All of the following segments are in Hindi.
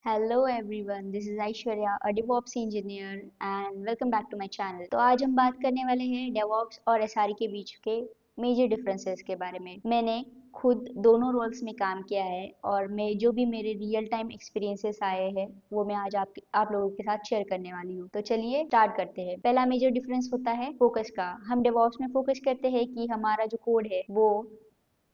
Hello everyone, this is Aishwarya, a DevOps engineer and welcome back to my channel. तो आज हम बात करने वाले हैं डेवऑप्स और एसआरई के बीच के मेजर डिफरेंसेस के बारे में। मैंने खुद दोनों रोल्स में काम किया है और मैं जो भी मेरे रियल टाइम एक्सपीरियंसेस आए हैं वो मैं आज आप लोगों के साथ शेयर करने वाली हूँ। तो चलिए स्टार्ट करते हैं। पहला मेजर डिफरेंस होता है फोकस का। हम डेवऑप्स में फोकस करते हैं कि हमारा जो कोड है वो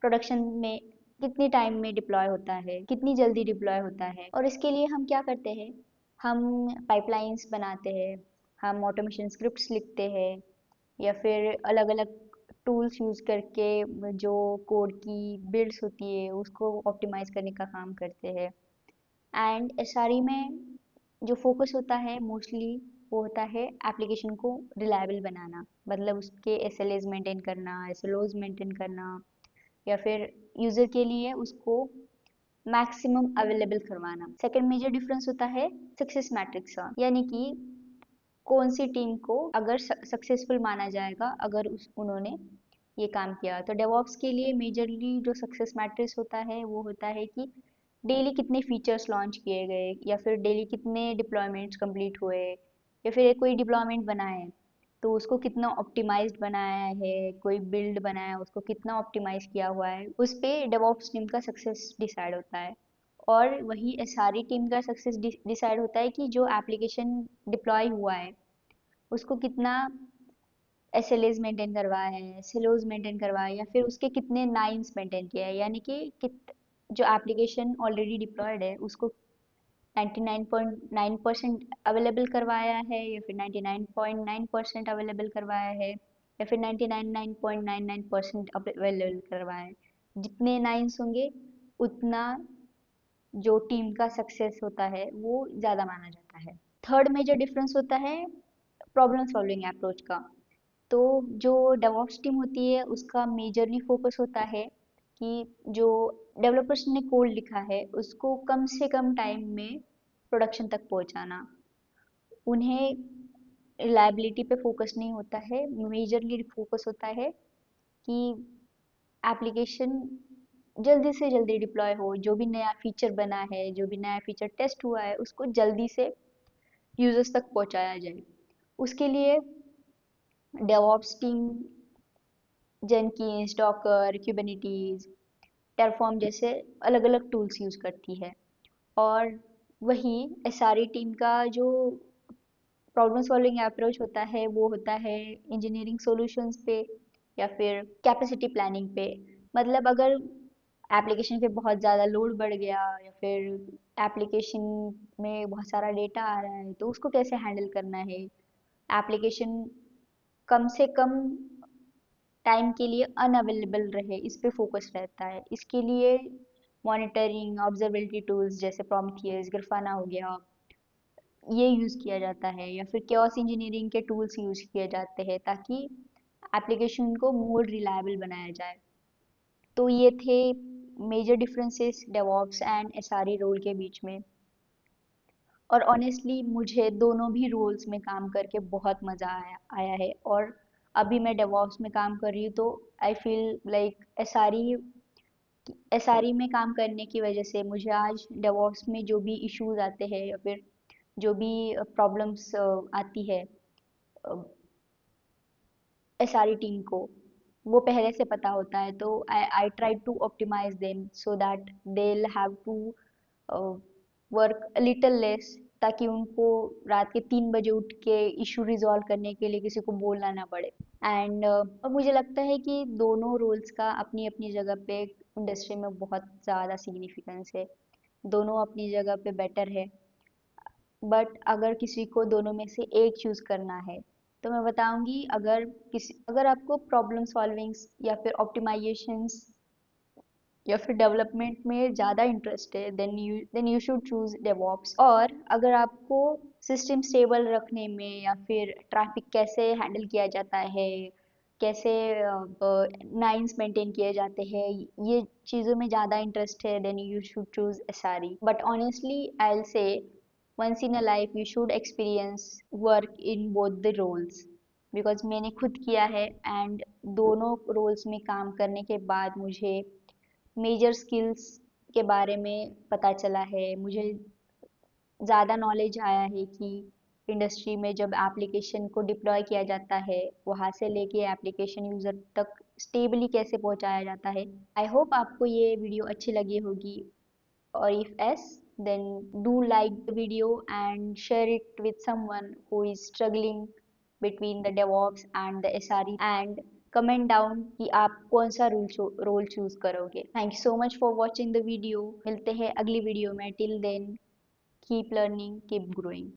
प्रोडक्शन में कितनी टाइम में डिप्लॉय होता है, कितनी जल्दी डिप्लॉय होता है। और इसके लिए हम क्या करते हैं, हम पाइपलाइंस बनाते हैं, हम ऑटोमेशन स्क्रिप्ट्स लिखते हैं या फिर अलग अलग टूल्स यूज़ करके जो कोड की बिल्ड्स होती है उसको ऑप्टिमाइज करने का काम करते हैं। एंड एसआरई में जो फोकस होता है मोस्टली वो होता है एप्लीकेशन को रिलायबल बनाना, मतलब उसके एसएलएस मेंटेन करना, एसएलओज मेंटेन करना या फिर यूज़र के लिए उसको मैक्सिमम अवेलेबल करवाना। सेकंड मेजर डिफरेंस होता है सक्सेस मैट्रिक्स का, यानी कि कौन सी टीम को अगर सक्सेसफुल माना जाएगा अगर उन्होंने ये काम किया। तो डेवऑप्स के लिए मेजरली जो सक्सेस मैट्रिक्स होता है वो होता है कि डेली कितने फीचर्स लॉन्च किए गए या फिर डेली कितने डिप्लॉयमेंट्स कंप्लीट हुए या फिर कोई डिप्लॉयमेंट बनाए तो उसको कितना ऑप्टिमाइज्ड बनाया है, कोई बिल्ड बनाया है उसको कितना ऑप्टिमाइज किया हुआ है, उस पे डेवऑप्स टीम का सक्सेस डिसाइड होता है। और वही एसआरई टीम का सक्सेस डिसाइड होता है कि जो एप्लीकेशन डिप्लॉय हुआ है उसको कितना एसएलएस मेंटेन करवाया है, एसएलओज मेंटेन करवाया है या फिर उसके कितने नाइन्स मेंटेन किया है, यानी कि जो एप्लीकेशन ऑलरेडी डिप्लॉयड है उसको 99.9% अवेलेबल करवाया है या फिर 99.9% अवेलेबल करवाया है या फिर 99.99% अवेलेबल करवाया है। जितने नाइन्स होंगे उतना जो टीम का सक्सेस होता है वो ज़्यादा माना जाता है। थर्ड मेजर डिफरेंस होता है प्रॉब्लम सॉल्विंग अप्रोच का। तो जो डेवऑप्स टीम होती है उसका मेजरली फोकस होता है कि जो डेवलपर्स ने कोड लिखा है उसको कम से कम टाइम में प्रोडक्शन तक पहुंचाना। उन्हें रिलायबिलिटी पे फोकस नहीं होता है, मेजरली फोकस होता है कि एप्लीकेशन जल्दी से जल्दी डिप्लॉय हो, जो भी नया फीचर बना है, जो भी नया फीचर टेस्ट हुआ है उसको जल्दी से यूजर्स तक पहुंचाया जाए। उसके लिए DevOps team Jenkins, Docker, Kubernetes, टेरफॉर्म जैसे अलग अलग टूल्स यूज़ करती है। और वही एसआरई टीम का जो प्रॉब्लम सॉल्विंग अप्रोच होता है वो होता है इंजीनियरिंग सॉल्यूशंस पे या फिर कैपेसिटी प्लानिंग पे। मतलब अगर एप्लीकेशन पे बहुत ज़्यादा लोड बढ़ गया या फिर एप्लीकेशन में बहुत सारा डेटा आ रहा है तो उसको कैसे हैंडल करना है, एप्लीकेशन कम से कम टाइम के लिए अनअवेलेबल रहे, इस पे फोकस रहता है। इसके लिए मॉनिटरिंग ऑब्जर्वेबिलिटी टूल्स जैसे प्रॉमथियस, ग्राफाना हो गया, ये यूज़ किया जाता है या फिर chaos इंजीनियरिंग के टूल्स यूज़ किए जाते हैं ताकि एप्लीकेशन को मोर रिलायबल बनाया जाए। तो ये थे major differences DevOps and SRE role के बीच में। और ऑनेस्टली मुझे दोनों भी रोल्स में काम करके बहुत मज़ा आया है। और अभी मैं डेवऑप्स में काम कर रही हूँ तो आई फील लाइक एसआरई में काम करने की वजह से मुझे आज डेवऑप्स में जो भी इश्यूज आते हैं या फिर जो भी प्रॉब्लम्स आती है एसआरई टीम को वो पहले से पता होता है। तो I try to optimise them so that they have to work little less, ताकि उनको रात के 3 बजे उठ के इशू रिजॉल्व करने के लिए किसी को बोलना ना पड़े। एंड और मुझे लगता है कि दोनों रोल्स का अपनी अपनी जगह पे इंडस्ट्री में बहुत ज़्यादा सिग्निफिकेंस है, दोनों अपनी जगह पे बेटर है। बट अगर किसी को दोनों में से एक चूज़ करना है तो मैं बताऊंगी, अगर आपको प्रॉब्लम सॉल्विंग्स या फिर ऑप्टिमाइजेशंस या फिर डेवलपमेंट में ज़्यादा इंटरेस्ट है then you should choose DevOps. और अगर आपको सिस्टम स्टेबल रखने में या फिर ट्रैफिक कैसे हैंडल किया जाता है, कैसे नाइन्स मेंटेन किए जाते हैं, ये चीज़ों में ज़्यादा इंटरेस्ट है then you should choose SRE. But honestly I will say once in a life you should experience work in both the roles, because मैंने खुद किया है एंड दोनों रोल्स में काम करने के बाद मुझे मेजर स्किल्स के बारे में पता चला है। मुझे ज़्यादा नॉलेज आया है कि इंडस्ट्री में जब एप्लीकेशन को डिप्लॉय किया जाता है, वहाँ से लेके एप्लीकेशन यूज़र तक स्टेबली कैसे पहुँचाया जाता है। आई होप आपको ये वीडियो अच्छी लगी होगी, और if yes, then do like the video and share it with someone who is struggling between the DevOps and the SRE, and comment down कि आप कौन सा रोल चूज करोगे। Thank you so much for watching the video. मिलते हैं अगली वीडियो में। Till then keep learning, keep growing.